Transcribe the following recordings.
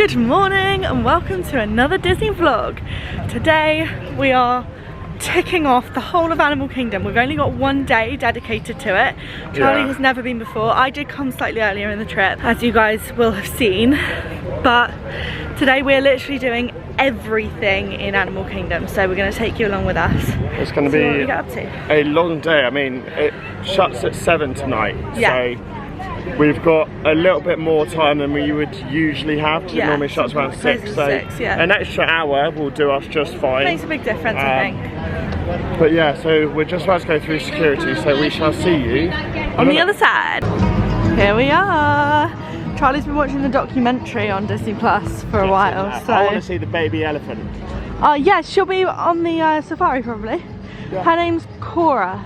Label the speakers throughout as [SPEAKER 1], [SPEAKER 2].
[SPEAKER 1] Good morning and welcome to another Disney vlog. Today we are ticking off the whole of Animal Kingdom. We've only got one day dedicated to it. Charlie has never been before. I did come slightly earlier in the trip, as you guys will have seen. But today we're literally doing everything in Animal Kingdom, so we're going to take you along with us.
[SPEAKER 2] It's going to be
[SPEAKER 1] what we get up to.
[SPEAKER 2] A long day. I mean, it shuts at 7 tonight,
[SPEAKER 1] yeah.
[SPEAKER 2] So we've got a little bit more time than we would usually have. It normally shuts around 6, so an extra hour will do us just fine.
[SPEAKER 1] Makes a big difference, I think.
[SPEAKER 2] But yeah, so we're just about to go through security, so we shall see you
[SPEAKER 1] on the other side. Here we are. Charlie's been watching the documentary on Disney Plus for a while, so
[SPEAKER 2] I want to see the baby elephant.
[SPEAKER 1] Oh yeah, she'll be on the safari probably. Yeah. Her name's Cora.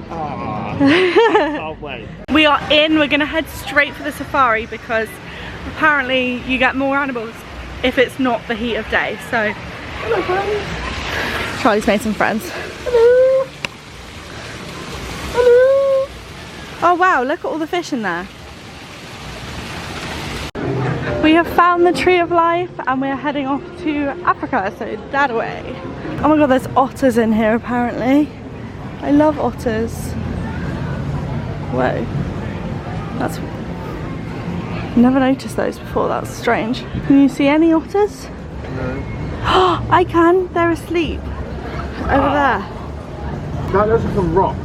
[SPEAKER 2] Can't wait.
[SPEAKER 1] We are in. We're gonna head straight for the safari because apparently you get more animals if it's not the heat of day. So hello friends. Charlie's made some friends. Hello. Hello. Oh wow, look at all the fish in there. We have found the Tree of Life and we're heading off to Africa, so that way. Oh my god, there's otters in here apparently. I love otters. Whoa. That's... never noticed those before, that's strange. Can you see any otters? No. I can, they're asleep. Over there.
[SPEAKER 2] That looks like a rock.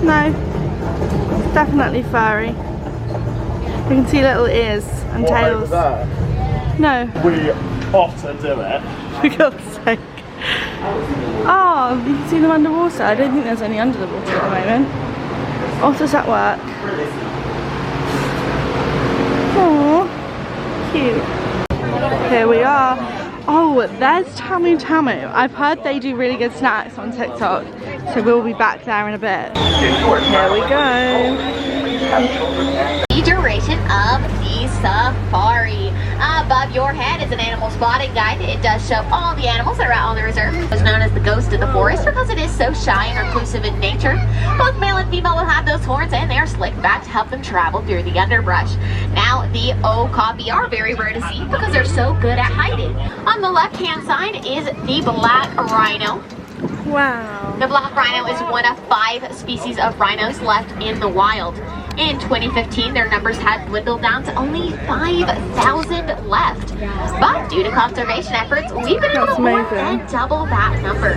[SPEAKER 1] No. It's definitely furry. You can see little ears and tails.
[SPEAKER 2] Over there?
[SPEAKER 1] No.
[SPEAKER 2] We otter do it.
[SPEAKER 1] For God's sake. Oh, you can see them underwater. I don't think there's any under the water at the moment. Otters at work. Aww, cute. Here we are. Oh, there's Tamu Tamu. I've heard they do really good snacks on TikTok, so we'll be back there in a bit. Here we go.
[SPEAKER 3] The duration of the safari. Above your head is an animal spotting guide. It does show all the animals that are out on the reserve. It's known as the ghost of the forest because it is so shy and reclusive in nature. Both male and female will have those horns and they're slicked back to help them travel through the underbrush. Now, the okapi are very rare to see because they're so good at hiding. On the left-hand side is the black rhino.
[SPEAKER 1] Wow.
[SPEAKER 3] The black rhino is one of 5 species of rhinos left in the wild. In 2015, their numbers had dwindled down to only 5,000 left. But due to conservation efforts, we've been able to more than double that number.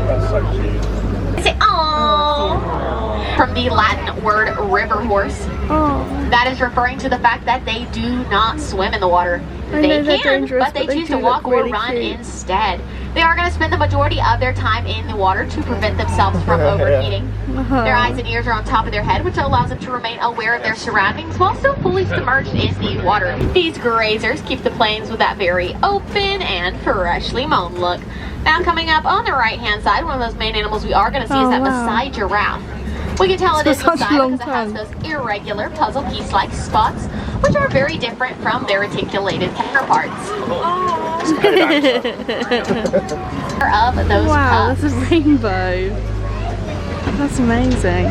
[SPEAKER 2] That's so cute.
[SPEAKER 3] Say, aww. From the Latin word river horse.
[SPEAKER 1] Oh.
[SPEAKER 3] That is referring to the fact that they do not swim in the water. They can, but they choose to walk or run instead. They are going to spend the majority of their time in the water to prevent themselves from overheating. Their eyes and ears are on top of their head, which allows them to remain aware of their surroundings while still fully submerged in the water. These grazers keep the plains with that very open and freshly mown look. Now coming up on the right hand side, one of those main animals we are going to see is that Maasai giraffe. We can tell it is Maasai because it has those irregular puzzle piece-like spots, which are very different from their reticulated counterparts. Of those
[SPEAKER 1] wow,
[SPEAKER 3] pups.
[SPEAKER 1] that's a rainbow. That's amazing.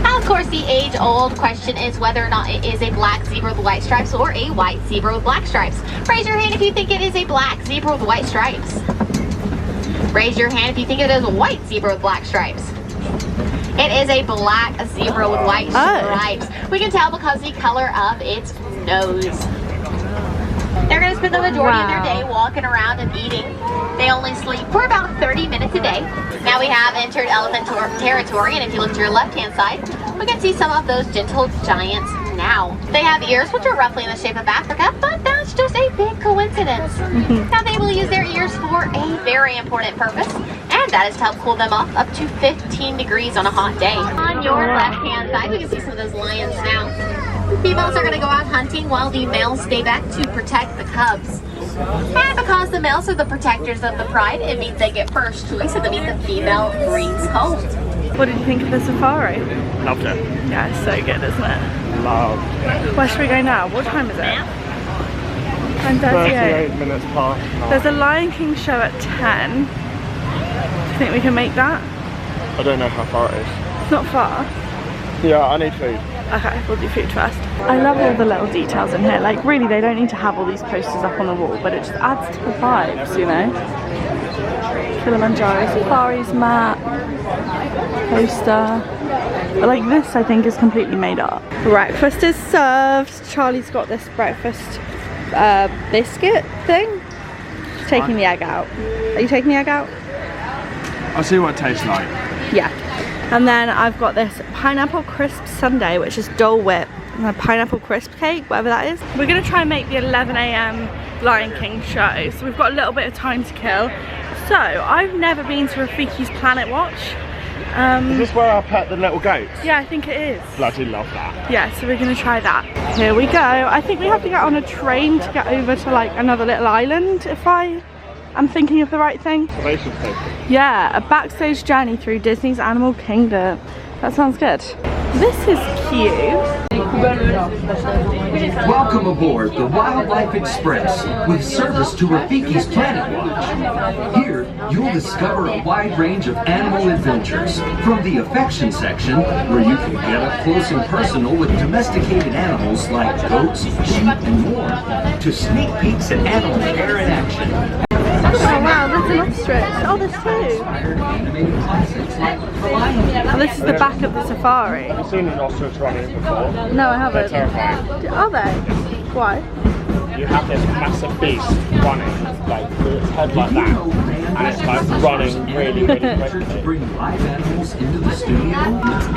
[SPEAKER 3] Of course, the age-old question is whether or not it is a black zebra with white stripes or a white zebra with black stripes. Raise your hand if you think it is a black zebra with white stripes. Raise your hand if you think it is a white zebra with black stripes. It is a black zebra with white stripes. We can tell because the color of its nose. They're going to spend the majority of their day walking around and eating. They only sleep for about 30 minutes a day. Now we have entered elephant territory, and if you look to your left-hand side, we can see some of those gentle giants now. They have ears which are roughly in the shape of Africa, but that's just a big coincidence. Now they will use their ears for a very important purpose, and that is to help cool them off up to 15 degrees on a hot day. On your left-hand side, we can see some of those lions now. The females are going to go out hunting while the males stay back to protect the cubs. And because the males are the protectors of the pride, it means they get first choice of the meat the female brings home.
[SPEAKER 1] What did you think of the safari?
[SPEAKER 2] Loved it.
[SPEAKER 1] Yeah, it's so good, isn't it?
[SPEAKER 2] Loved it.
[SPEAKER 1] Where should we go now? What time is it?
[SPEAKER 2] 38 minutes past.
[SPEAKER 1] There's a Lion King show at 10. Do you think we can make that?
[SPEAKER 2] I don't know how far it is.
[SPEAKER 1] It's not far.
[SPEAKER 2] Yeah, I need food.
[SPEAKER 1] Okay, we'll do food first. I love all the little details in here. Like, really, they don't need to have all these posters up on the wall, but it just adds to the vibes, you know? Kilimanjaro Safaris map, poster. But like this, I think, is completely made up. Breakfast is served. Charlie's got this breakfast biscuit thing. She's taking the egg out. Are you taking the egg out?
[SPEAKER 2] I'll see what it tastes like.
[SPEAKER 1] Yeah. And then I've got this pineapple crisp sundae, which is Dole Whip, and a pineapple crisp cake, whatever that is. We're gonna try and make the 11 AM Lion King show, so we've got a little bit of time to kill. So, I've never been to Rafiki's Planet Watch.
[SPEAKER 2] Is this where I pet the little goats?
[SPEAKER 1] Yeah, I think it is.
[SPEAKER 2] Bloody love that.
[SPEAKER 1] Yeah, so we're gonna try that. Here we go. I think we have to get on a train to get over to like another little island, if I'm thinking of the right thing. Yeah, a backstage journey through Disney's Animal Kingdom. That sounds good. This is cute.
[SPEAKER 4] Welcome aboard the Wildlife Express with service to Rafiki's Planet Watch. Here, you'll discover a wide range of animal adventures, from the affection section, where you can get up close and personal with domesticated animals like goats, sheep, and more, to sneak peeks at animal care in action.
[SPEAKER 1] Oh wow, there's an ostrich. Oh, there's two. Oh, this is the back of the safari.
[SPEAKER 2] Have you seen an ostrich running before?
[SPEAKER 1] No, I haven't.
[SPEAKER 2] They're terrifying.
[SPEAKER 1] Are they? Why?
[SPEAKER 2] You have this massive beast running, like with its head like that, and it's like running really, really quickly.
[SPEAKER 4] Bring live animals into the studio and natural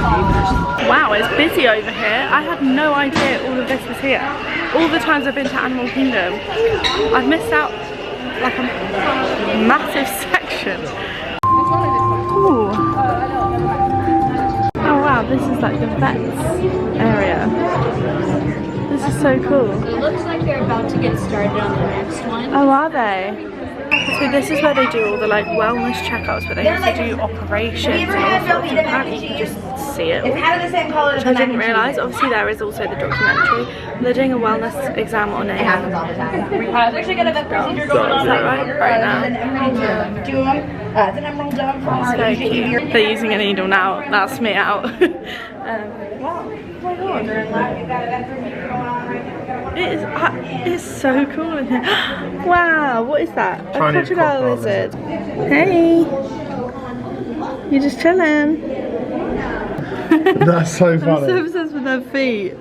[SPEAKER 4] behaviors.
[SPEAKER 1] Wow, it's busy over here. I had no idea all of this was here. All the times I've been to Animal Kingdom, I've missed out like a massive section. Ooh. Oh wow, this is like the vets area. This is so cool.
[SPEAKER 5] It looks like they're about to get started on the next one.
[SPEAKER 1] Oh, are they? So this is where they do all the like wellness checkouts, where they have to do operations and all sorts, and apparently you can just see it all, which I didn't realise. Obviously there is also the documentary. They're doing a wellness exam on a dog. Is that right? Right now. It's very cute. They're using a needle now. That's me out. Wow. Oh my god. It's so cool in here. Wow, what is that? A
[SPEAKER 2] Chinese
[SPEAKER 1] crocodile
[SPEAKER 2] crocodile
[SPEAKER 1] lizard. Hey, you're just chilling.
[SPEAKER 2] That's so
[SPEAKER 1] I'm so
[SPEAKER 2] funny.
[SPEAKER 1] obsessed with their feet.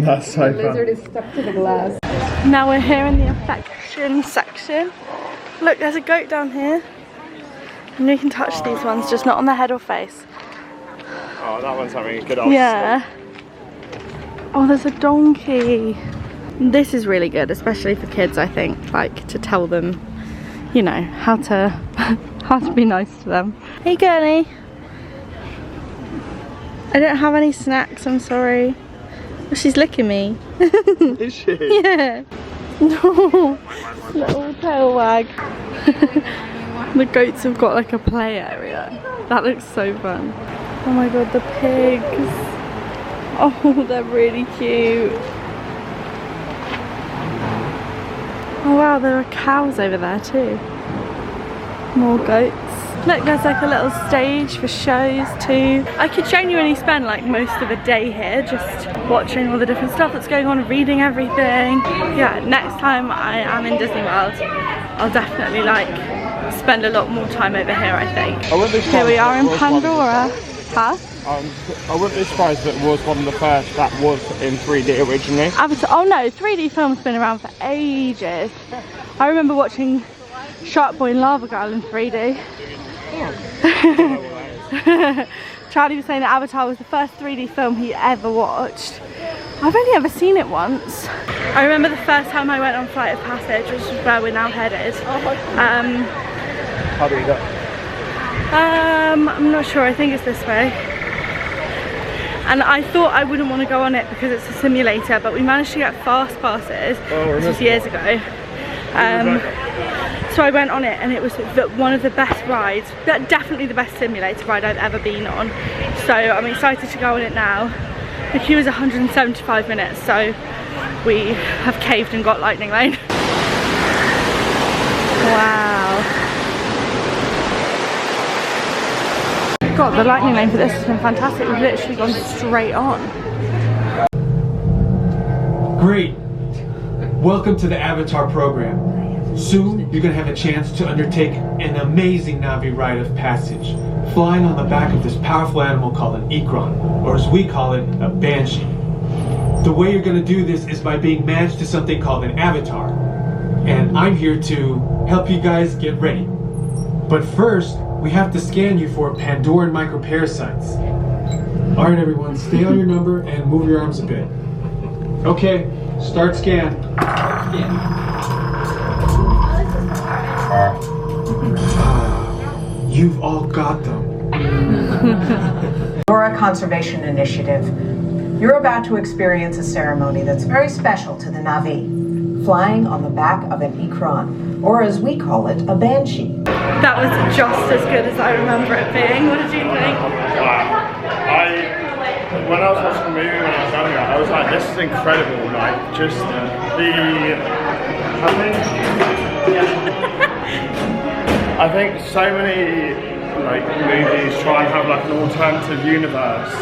[SPEAKER 2] That's so funny.
[SPEAKER 6] Lizard is stuck to the glass.
[SPEAKER 1] Now we're here in the affection section. Look, there's a goat down here. And you can touch these ones, just not on the head or face.
[SPEAKER 2] Oh, that one's having a good old
[SPEAKER 1] Yeah. Oh, there's a donkey. This is really good, especially for kids, I think, like to tell them, you know, how to be nice to them. Hey girlie. I don't have any snacks, I'm sorry. Oh, she's licking me.
[SPEAKER 2] Is she?
[SPEAKER 1] Yeah. No. Little tail wag. The goats have got like a play area. That looks so fun. Oh my god, the pigs. Oh, they're really cute. Oh wow, there are cows over there too. More goats. Look, there's like a little stage for shows too. I could genuinely spend like most of a day here just watching all the different stuff that's going on, reading everything. Yeah, next time I am in Disney World, I'll definitely like spend a lot more time over here, I think. Here we are in Pandora. Huh?
[SPEAKER 2] I wouldn't be surprised if it was one of the first that was in 3D originally.
[SPEAKER 1] Avatar. Oh no, 3D film's been around for ages. I remember watching Shark Boy and Lava Girl in 3D. Charlie was saying that Avatar was the first 3D film he ever watched. I've only ever seen it once. I remember the first time I went on Flight of Passage, which is where we're now headed.
[SPEAKER 2] How do we go?
[SPEAKER 1] I'm not sure, I think it's this way. And I thought I wouldn't want to go on it because it's a simulator, but we managed to get fast passes, this was years ago. So I went on it and it was one of the best rides, definitely the best simulator ride I've ever been on. So I'm excited to go on it now. The queue is 175 minutes, so we have caved and got Lightning Lane. Wow. God, the lightning lane for this has been fantastic. We've literally gone straight on.
[SPEAKER 6] Great. Welcome to the Avatar program. Soon, you're going to have a chance to undertake an amazing Navi rite of passage, flying on the back of this powerful animal called an Ikron, or as we call it, a Banshee. The way you're going to do this is by being matched to something called an avatar. And I'm here to help you guys get ready. But first, we have to scan you for Pandoran microparasites. Alright everyone, stay on your number and move your arms a bit. Okay, start scan. You've all got them.
[SPEAKER 7] Flora Conservation Initiative. You're about to experience a ceremony that's very special to the Navi. Flying on the back of an Ikron, or as we call it, a Banshee.
[SPEAKER 1] That was just as good as I remember it being. What did you think?
[SPEAKER 2] When I was watching the movie when I was younger, I was like, this is incredible. Like, just I think so many like movies try and have like an alternative universe,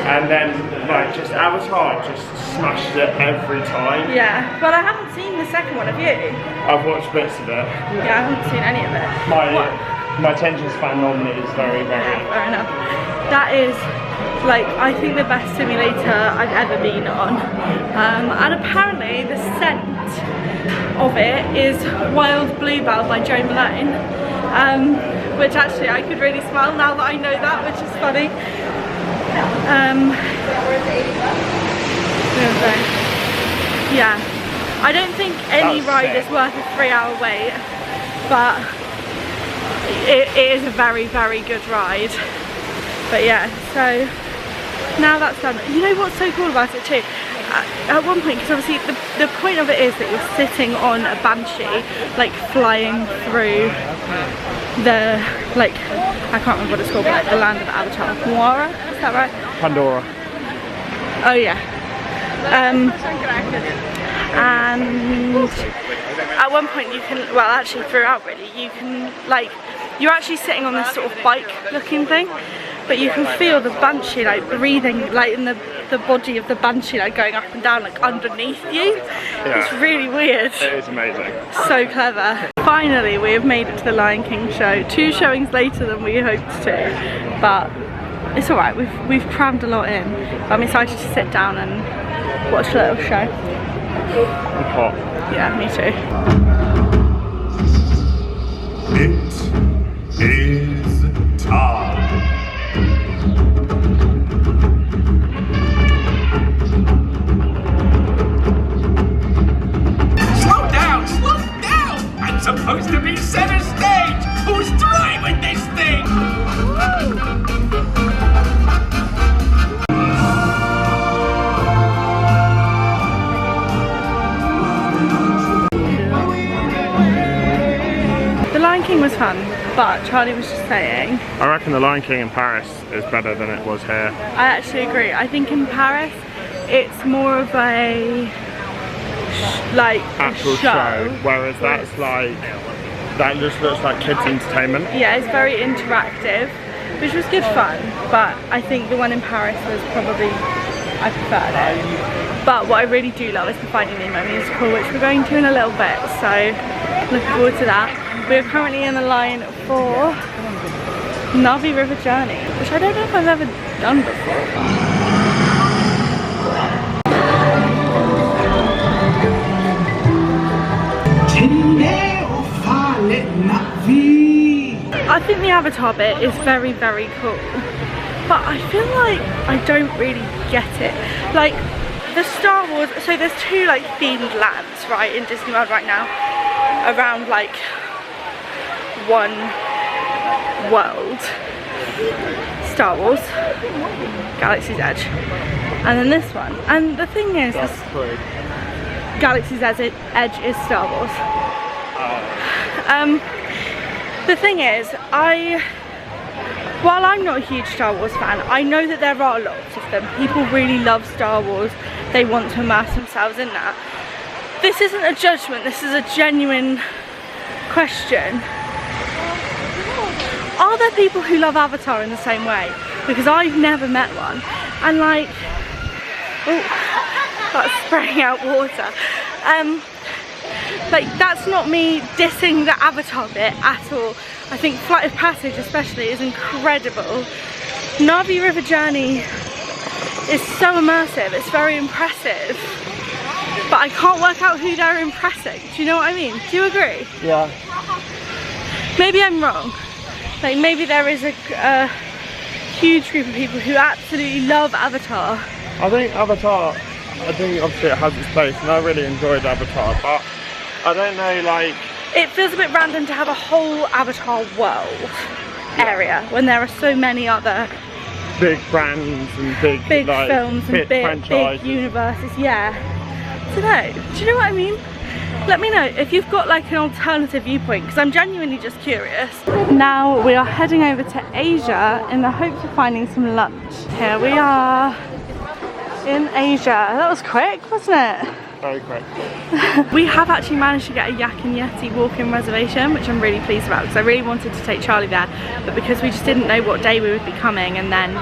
[SPEAKER 2] and then like just Avatar just smashes it every time.
[SPEAKER 1] Yeah, but I haven't seen the second one, have you?
[SPEAKER 2] I've watched bits of it.
[SPEAKER 1] Yeah, I haven't seen any of it.
[SPEAKER 2] My attention span normally is very, very...
[SPEAKER 1] Yeah, fair enough. That is, like, I think the best simulator I've ever been on. And apparently the scent of it is Wild Bluebell by Joe Malone. Which actually I could really smell now that I know that, which is funny. Yeah, I don't think any ride is worth a 3-hour wait, but it is a very, very good ride. But yeah, so now that's done. You know what's so cool about it too? At one point, because obviously the point of it is that you're sitting on a Banshee, like flying through the, like, I can't remember what it's called, but like the land of Avatar. Moara? Is that right?
[SPEAKER 2] Pandora.
[SPEAKER 1] Oh yeah. And at one point you can, well actually throughout really, you can like, you're actually sitting on this sort of bike looking thing, but you can feel the Banshee like breathing like in the body of the Banshee like going up and down like underneath you. Yeah. It's really weird.
[SPEAKER 2] It is amazing. So
[SPEAKER 1] clever. Finally we have made it to the Lion King show. 2 showings later than we hoped to, but it's alright, we've crammed a lot in. I'm excited to sit down and watch a little show.
[SPEAKER 2] I'm hot.
[SPEAKER 1] Yeah, me too.
[SPEAKER 8] It is time. Slow down! I'm supposed to be center stage! Who's driving this thing?
[SPEAKER 1] The Lion King was fun, but Charlie was just saying,
[SPEAKER 2] I reckon the Lion King in Paris is better than it was here.
[SPEAKER 1] I actually agree. I think in Paris it's more of a like
[SPEAKER 2] actual show, whereas that's like, that just looks like kids entertainment.
[SPEAKER 1] Yeah, it's very interactive, which was good fun, but I think the one in Paris was probably, I preferred it. But what I really do love is the Finding Nemo musical, which we're going to in a little bit, so looking forward to that. We're currently in the line for Navi River Journey, which I don't know if I've ever done before. I think the Avatar bit is very, very cool, but I feel like I don't really get it. Like the Star Wars, so there's 2 like themed lands right in Disney World right now around like one world. Star Wars, Galaxy's Edge, and then this one. And the thing is, this Galaxy's Edge is Star Wars. The thing is, while I'm not a huge Star Wars fan, I know that there are lots of them. People really love Star Wars. They want to immerse themselves in that. This isn't a judgment, this is a genuine question. Are there people who love Avatar in the same way? Because I've never met one. And like, oh, that's spraying out water. Like, that's not me dissing the Avatar bit at all. I think Flight of Passage especially is incredible. Na'vi River Journey is so immersive, it's very impressive. But I can't work out who they're impressing. Do you know what I mean? Do you agree?
[SPEAKER 2] Yeah.
[SPEAKER 1] Maybe I'm wrong. Like, maybe there is a huge group of people who absolutely love Avatar.
[SPEAKER 2] I think obviously it has its place, and I really enjoyed Avatar, but I don't know, like...
[SPEAKER 1] It feels a bit random to have a whole Avatar world area when there are so many other
[SPEAKER 2] big brands and big like,
[SPEAKER 1] films and big universes. Yeah. I don't know. Do you know what I mean? Let me know if you've got like an alternative viewpoint, because I'm genuinely just curious. Now we are heading over to Asia in the hopes of finding some lunch. Here we are in Asia. That was quick, wasn't it?
[SPEAKER 2] Very quick.
[SPEAKER 1] We have actually managed to get a Yak and Yeti walk-in reservation, which I'm really pleased about, because I really wanted to take Charlie there, but because we just didn't know what day we would be coming, and then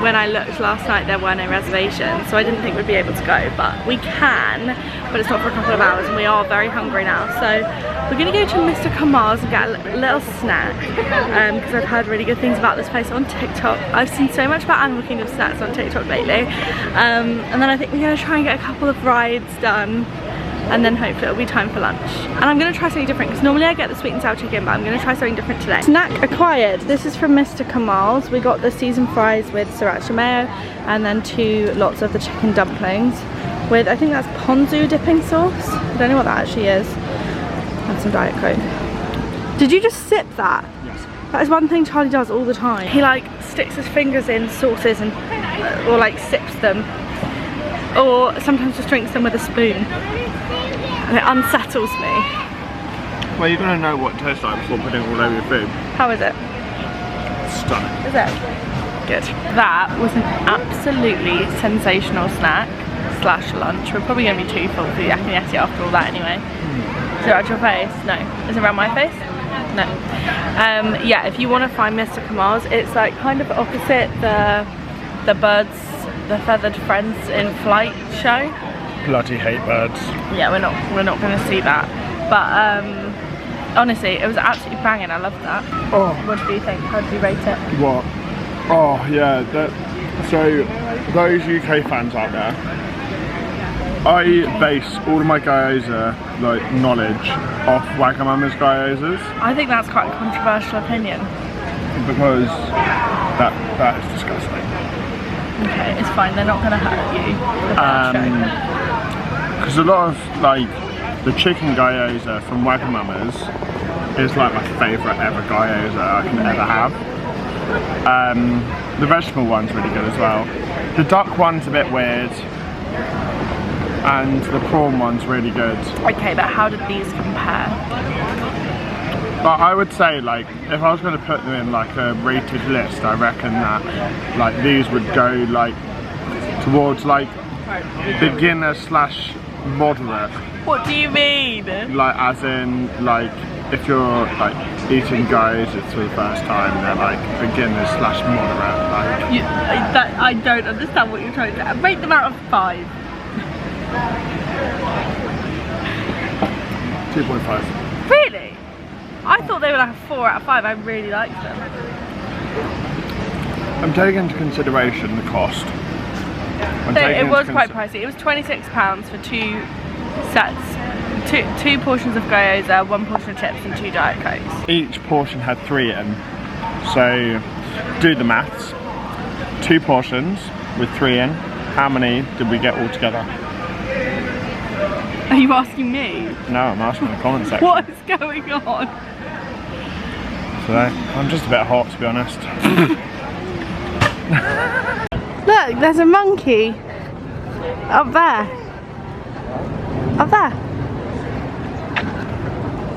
[SPEAKER 1] when I looked last night there were no reservations, so I didn't think we'd be able to go, but we can, but it's not for a couple of hours, and we are very hungry now, so we're going to go to Mr. Kamal's and get a little snack, because I've heard really good things about this place on TikTok. I've seen so much about Animal Kingdom snacks on TikTok lately, and then I think we're going to try and get a couple of rides done, and then hopefully it'll be time for lunch. And I'm going to try something different, because normally I get the sweet and sour chicken, but I'm going to try something different today. Snack acquired. This is from Mr. Kamal's. We got the seasoned fries with sriracha mayo, and then 2 lots of the chicken dumplings with, I think that's ponzu dipping sauce. I don't know what that actually is. And some Diet Coke. Did you just sip that?
[SPEAKER 2] Yes.
[SPEAKER 1] That is one thing Charlie does all the time. He like sticks his fingers in sauces and or like sips them, or sometimes just drinks them with a spoon, and it unsettles me.
[SPEAKER 2] Well, you're going to know what it tastes like before putting it all over your food.
[SPEAKER 1] How is it?
[SPEAKER 2] Stunning.
[SPEAKER 1] Is it? Good. That was an absolutely sensational snack slash lunch. We're probably going to be too full for Yak and Yeti after all that anyway. Is it around your face? No. Is it around my face? No. Yeah, if you want to find Mr. Kamal's, it's like kind of opposite the birds, the feathered friends in flight show.
[SPEAKER 2] Bloody hate birds.
[SPEAKER 1] Yeah, we're not going to see that. But honestly, it was absolutely banging. I loved that.
[SPEAKER 2] Oh.
[SPEAKER 1] What did you think? How did you rate it?
[SPEAKER 2] What? Oh yeah. So those UK fans out there, I base all of my gyoza like knowledge off Wagamama's gyozas.
[SPEAKER 1] I think that's quite a controversial opinion.
[SPEAKER 2] Because that is disgusting.
[SPEAKER 1] Okay, it's fine. They're not going to hurt you.
[SPEAKER 2] Because a lot of like the chicken gyoza from Wagamama's is like my favourite ever gyoza I can ever have. The vegetable one's really good as well. The duck one's a bit weird, and the prawn one's really good.
[SPEAKER 1] Okay, but how did these compare?
[SPEAKER 2] But I would say, like, if I was going to put them in like a rated list, I reckon that like these would go like towards like beginner slash moderate.
[SPEAKER 1] What do you mean?
[SPEAKER 2] Like, as in, like, if you're like eating gyoza for the first time, they're like beginner slash moderate. Like,
[SPEAKER 1] I don't understand what you're trying to say. Rate them out of 5.
[SPEAKER 2] 2.5.
[SPEAKER 1] Really? I thought they were like a 4 out of 5. I really liked them.
[SPEAKER 2] I'm taking into consideration the cost.
[SPEAKER 1] It was quite pricey. It was £26 for 2 sets, two portions of gyoza, 1 portion of chips, and 2 Diet Cokes.
[SPEAKER 2] Each portion had 3 in, so do the maths. 2 portions with 3 in. How many did we get all together?
[SPEAKER 1] Are you asking me?
[SPEAKER 2] No, I'm asking in the comment section.
[SPEAKER 1] What is going on?
[SPEAKER 2] So I'm just a bit hot, to be honest.
[SPEAKER 1] Look, there's a monkey up there. Up there.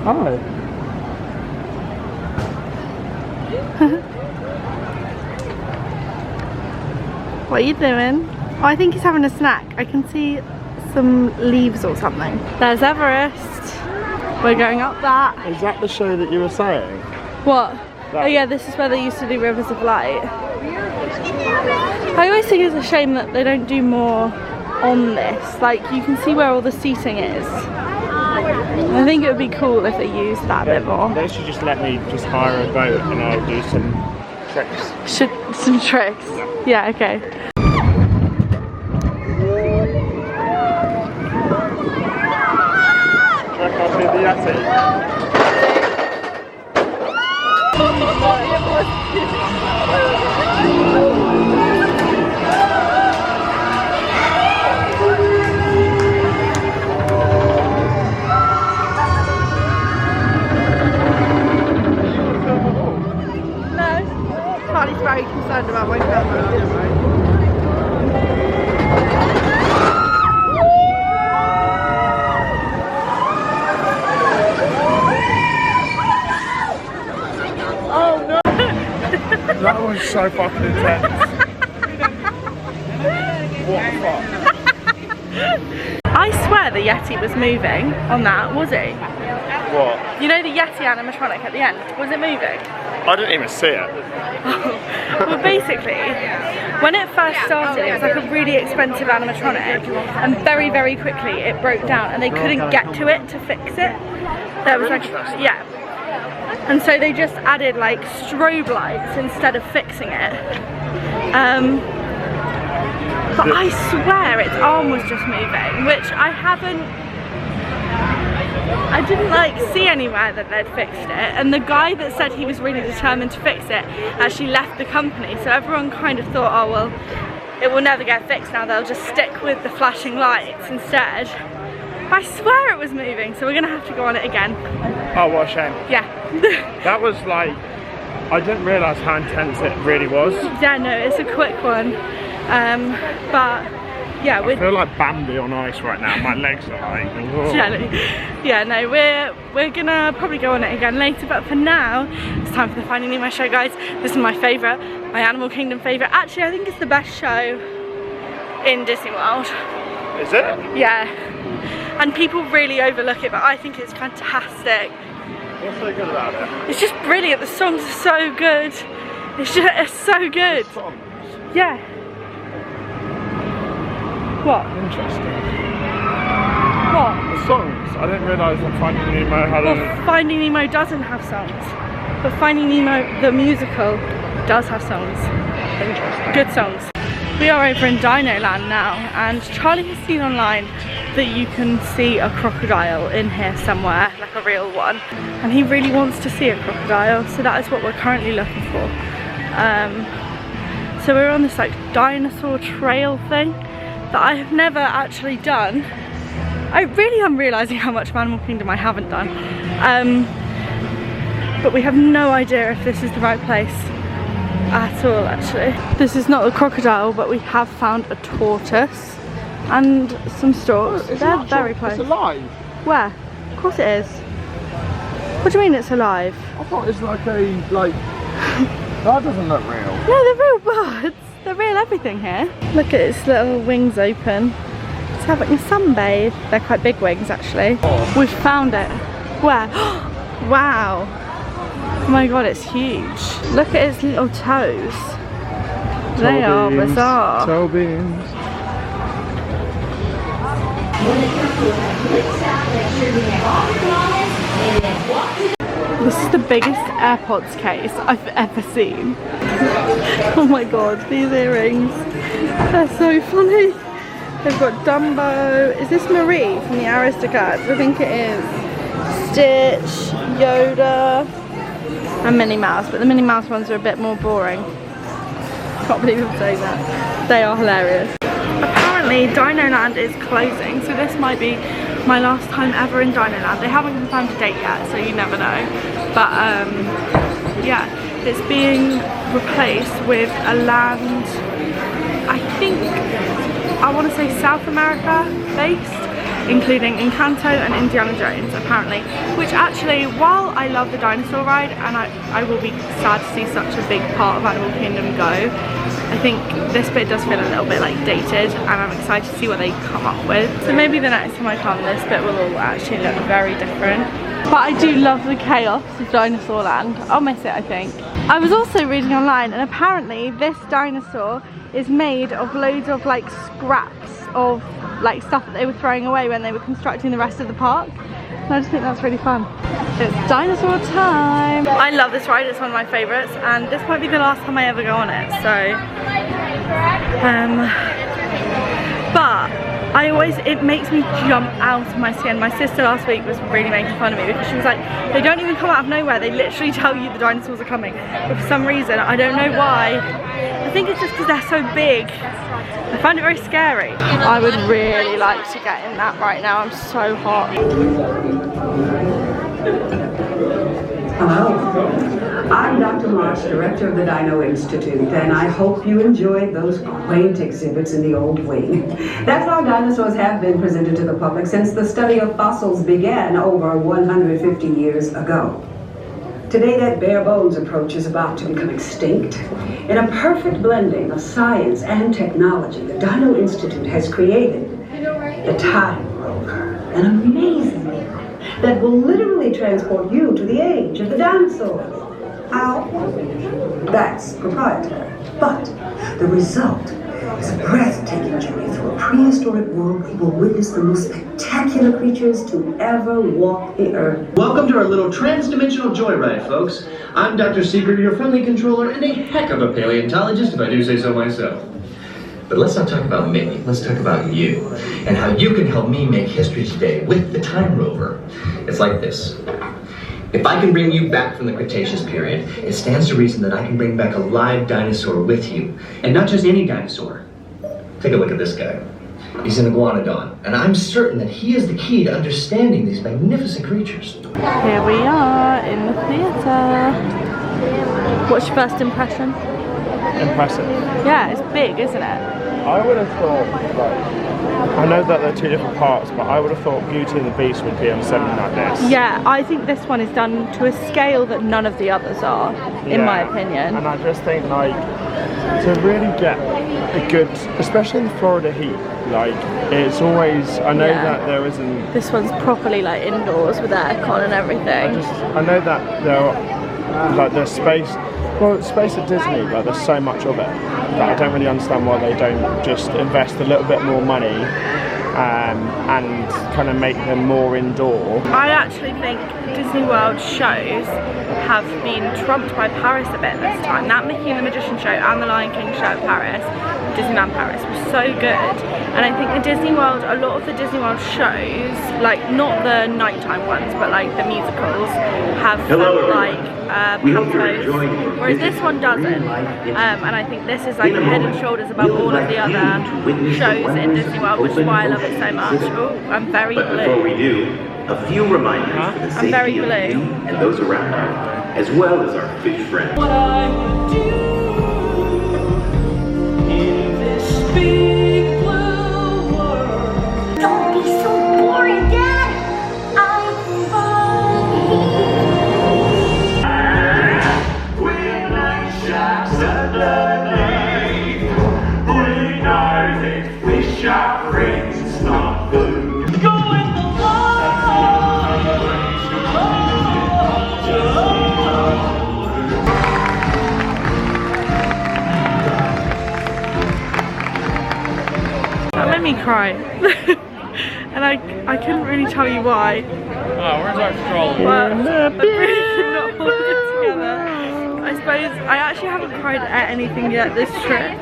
[SPEAKER 2] Hi.
[SPEAKER 1] What are you doing? Oh, I think he's having a snack. I can see some leaves or something. There's Everest. We're going up that.
[SPEAKER 2] Is that the show that you were saying?
[SPEAKER 1] What? Oh yeah, this is where they used to do Rivers of Light. I always think it's a shame that they don't do more on this. Like, you can see where all the seating is. I think it would be cool if they used that a bit more.
[SPEAKER 2] They should just let me just hire a boat and I'll do some tricks.
[SPEAKER 1] Some tricks? Yeah, okay.
[SPEAKER 2] I'll see the Yeti.
[SPEAKER 1] Charlie's very concerned about my camera.
[SPEAKER 2] Oh no! That was so fucking intense. What the fuck?
[SPEAKER 1] I swear the Yeti was moving on that, was he?
[SPEAKER 2] What?
[SPEAKER 1] You know the Yeti animatronic at the end? Was it moving?
[SPEAKER 2] I didn't even see it.
[SPEAKER 1] Well, basically, when it first started, it was like a really expensive animatronic, and very, very quickly it broke down, and they couldn't get to it to fix it. There was like, yeah. And so they just added like strobe lights instead of fixing it. But I swear its arm was just moving, which I didn't like see anywhere that they'd fixed it, and the guy that said he was really determined to fix it actually left the company, so everyone kind of thought, oh well, it will never get fixed now, they'll just stick with the flashing lights instead. But I swear it was moving, so we're gonna have to go on it again.
[SPEAKER 2] Oh, what a shame.
[SPEAKER 1] Yeah.
[SPEAKER 2] That was like, I didn't realise how intense it really was.
[SPEAKER 1] Yeah, no, it's a quick one. But yeah,
[SPEAKER 2] I feel like Bambi on ice right now. My legs are like, whoa.
[SPEAKER 1] Yeah, no, we're gonna probably go on it again later, but for now it's time for the Finding Nemo show, guys. This is my favourite, my Animal Kingdom favourite. Actually, I think it's the best show in Disney World.
[SPEAKER 2] Is it?
[SPEAKER 1] Yeah, and people really overlook it, but I think it's fantastic.
[SPEAKER 2] What's so good about it?
[SPEAKER 1] It's just brilliant. The songs are so good. It's so good.
[SPEAKER 2] Songs?
[SPEAKER 1] Yeah. What?
[SPEAKER 2] Interesting.
[SPEAKER 1] What?
[SPEAKER 2] The songs. I didn't realise that Finding Nemo had
[SPEAKER 1] Well, Finding Nemo doesn't have songs, but Finding Nemo the musical does have songs.
[SPEAKER 2] Interesting.
[SPEAKER 1] Good songs. We are over in Dinoland now, and Charlie has seen online that you can see a crocodile in here somewhere, like a real one, and he really wants to see a crocodile, so that is what we're currently looking for. So we're on this like dinosaur trail thing that I have never actually done. I really am realising how much of Animal Kingdom I haven't done. But we have no idea if this is the right place at all, actually. This is not the crocodile, but we have found a tortoise and some storks. They're very close.
[SPEAKER 2] It's alive.
[SPEAKER 1] Where? Of course it is. What do you mean it's alive?
[SPEAKER 2] I thought it's like a, that doesn't look real.
[SPEAKER 1] No, they're real birds. They're real everything here. Look at its little wings open. It's having a sunbathe. They're quite big wings, actually.
[SPEAKER 2] Oh.
[SPEAKER 1] We've found it. Where? Wow. Oh my god, it's huge. Look at its little toes. They are bizarre.
[SPEAKER 2] Toe beans.
[SPEAKER 1] This is the biggest AirPods case I've ever seen. Oh my god, these earrings. They're so funny. They've got Dumbo. Is this Marie from the Aristocats? I think it is. Stitch, Yoda, and Minnie Mouse, but the Minnie Mouse ones are a bit more boring. Can't believe I'm saying that. They are hilarious. Apparently Dinoland is closing, so this might be my last time ever in Dinoland. They haven't confirmed a date yet, so you never know. But yeah, it's being replaced with a land, I think, I want to say South America based, including Encanto and Indiana Jones apparently, which actually, while I love the dinosaur ride and I will be sad to see such a big part of Animal Kingdom go, I think this bit does feel a little bit like dated, and I'm excited to see what they come up with. So maybe the next time I come, this bit will all actually look very different. But I do love the chaos of Dinosaur Land. I'll miss it, I think. I was also reading online, and apparently this dinosaur is made of loads of like scraps of like stuff that they were throwing away when they were constructing the rest of the park. And I just think that's really fun. It's dinosaur time. I love this ride, it's one of my favourites, and this might be the last time I ever go on it, so but it makes me jump out of my skin. My sister last week was really making fun of me because she was like, they don't even come out of nowhere, they literally tell you the dinosaurs are coming. But for some reason, I don't know why, I think it's just because they're so big. I find it very scary. I would really like to get in that right now, I'm so hot.
[SPEAKER 9] Hello, I'm Dr. Marsh, Director of the Dino Institute, and I hope you enjoyed those quaint exhibits in the old wing. That's how dinosaurs have been presented to the public since the study of fossils began over 150 years ago. Today, that bare bones approach is about to become extinct. In a perfect blending of science and technology, the Dino Institute has created the Time Rover, an amazing vehicle that will literally transport you to the age of the dinosaurs. How? That's proprietary. But the result is a breathtaking journey through a prehistoric world where you will witness the most spectacular creatures to ever walk the earth.
[SPEAKER 10] Welcome to our little trans-dimensional joyride, folks. I'm Dr. Secret, your friendly controller, and a heck of a paleontologist, if I do say so myself. But let's not talk about me, let's talk about you, and how you can help me make history today with the Time Rover. It's like this. If I can bring you back from the Cretaceous period, it stands to reason that I can bring back a live dinosaur with you. And not just any dinosaur. Take a look at this guy. He's an iguanodon, and I'm certain that he is the key to understanding these magnificent creatures.
[SPEAKER 1] Here we are in the theatre. What's your first impression?
[SPEAKER 2] Impressive.
[SPEAKER 1] Yeah, it's big, isn't it?
[SPEAKER 2] I would have thought, like, I know that they're two different parts, but I would have thought Beauty and the Beast would be on something like this.
[SPEAKER 1] Yeah, I think this one is done to a scale that none of the others are, in my opinion.
[SPEAKER 2] And I just think, like, to really get a good, especially in the Florida heat, like, it's always, I know that there isn't...
[SPEAKER 1] This one's properly, like, indoors with aircon and everything.
[SPEAKER 2] I know that there are, like, there's space... Well, space at Disney, but there's so much of it that I don't really understand why they don't just invest a little bit more money and kind of make them more indoor. I actually think Disney World shows have been trumped by Paris a bit this time. That Mickey and the Magician show and the Lion King show at Paris, Disneyland Paris, was so good. And I think the Disney World, a lot of the Disney World shows, like not the nighttime ones, but like the musicals, have like pamphlets, whereas this one doesn't. And I think this is like head and shoulders above all of the other shows in Disney World, which is why I love it so much. Oh, I'm very blue.
[SPEAKER 11] But before we do, a few reminders for the safety of you and those around you, as well as our fish friends.
[SPEAKER 8] What I would do in this big blue world.
[SPEAKER 12] Don't be so boring, Dad. I'm
[SPEAKER 8] When I shot suddenly, we know that fish are friends, it's not food. Go in the
[SPEAKER 1] That made me cry. And I couldn't really tell you why.
[SPEAKER 2] Oh, where's our stroller?
[SPEAKER 1] But I really cannot hold it together. I suppose I actually haven't cried at anything yet this trip,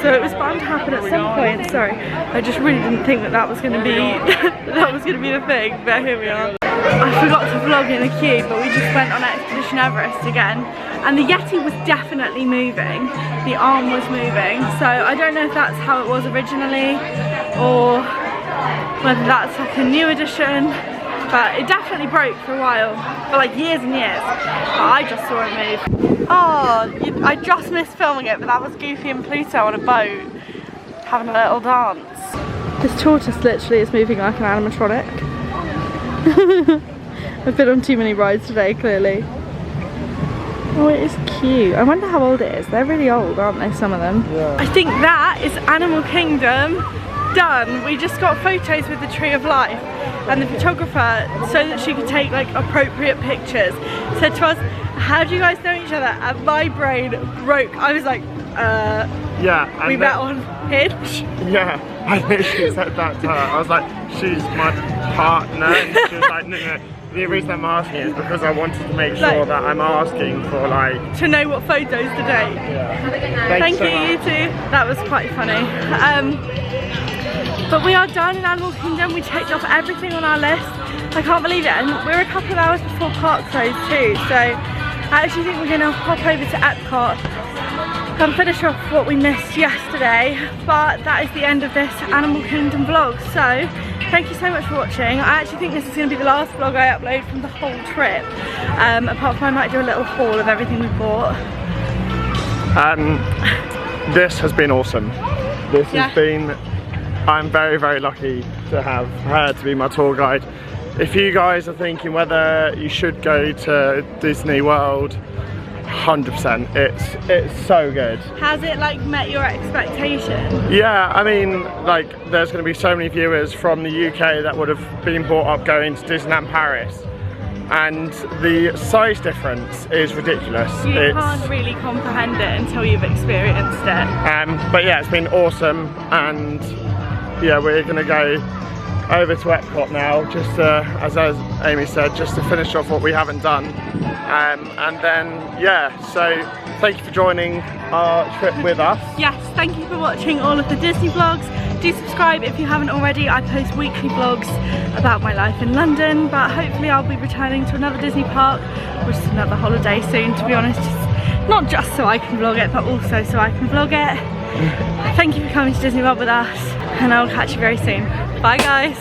[SPEAKER 1] so it was bound to happen at some point. Sorry, I just really didn't think that was going to be the thing. But here we are. I forgot to vlog in the queue, but we just went on Expedition Everest again, and the Yeti was definitely moving. The arm was moving, so I don't know if that's how it was originally, or whether that's like a new edition. But it definitely broke for a while, for like years and years. But I just saw it move. Oh, I just missed filming it, but that was Goofy and Pluto on a boat, having a little dance. This tortoise literally is moving like an animatronic. I've been on too many rides today, clearly. Oh, it is cute. I wonder how old it is. They're really old, aren't they, some of them? Yeah. I think that is Animal Kingdom done, we just got photos with the Tree of Life, and the photographer, so that she could take like appropriate pictures, said to us, how do you guys know each other? And my brain broke. I was like,
[SPEAKER 2] yeah,
[SPEAKER 1] we met on Hinge.
[SPEAKER 2] Yeah, I literally said that to her. I was like, she's my partner. And she was like, no. The reason I'm asking is because I wanted to make sure that I'm asking for like...
[SPEAKER 1] to know what photos to take.
[SPEAKER 2] Yeah.
[SPEAKER 1] Thank you, you two. That was quite funny. But we are done in Animal Kingdom. We checked off everything on our list. I can't believe it. And we're a couple of hours before park close too. So I actually think we're going to hop over to Epcot and finish off what we missed yesterday. But that is the end of this Animal Kingdom vlog. So thank you so much for watching. I actually think this is going to be the last vlog I upload from the whole trip. Apart from I might do a little haul of everything we bought.
[SPEAKER 2] This has been awesome. This has been... I'm very, very lucky to have her to be my tour guide. If you guys are thinking whether you should go to Disney World, 100%. It's so good.
[SPEAKER 1] Has it like met your expectations?
[SPEAKER 2] Yeah, I mean, like there's going to be so many viewers from the UK that would have been brought up going to Disneyland Paris, and the size difference is ridiculous.
[SPEAKER 1] You can't really comprehend it until you've experienced it.
[SPEAKER 2] But yeah, it's been awesome, and yeah, we're going to go over to Epcot now, just as Amy said, just to finish off what we haven't done. And then, yeah, so thank you for joining our trip with us.
[SPEAKER 1] Yes, thank you for watching all of the Disney vlogs. Do subscribe if you haven't already. I post weekly vlogs about my life in London, but hopefully I'll be returning to another Disney park or just another holiday soon, to be honest. Not just so I can vlog it, but also so I can vlog it. Thank you for coming to Disney World with us, and I'll catch you very soon. Bye guys.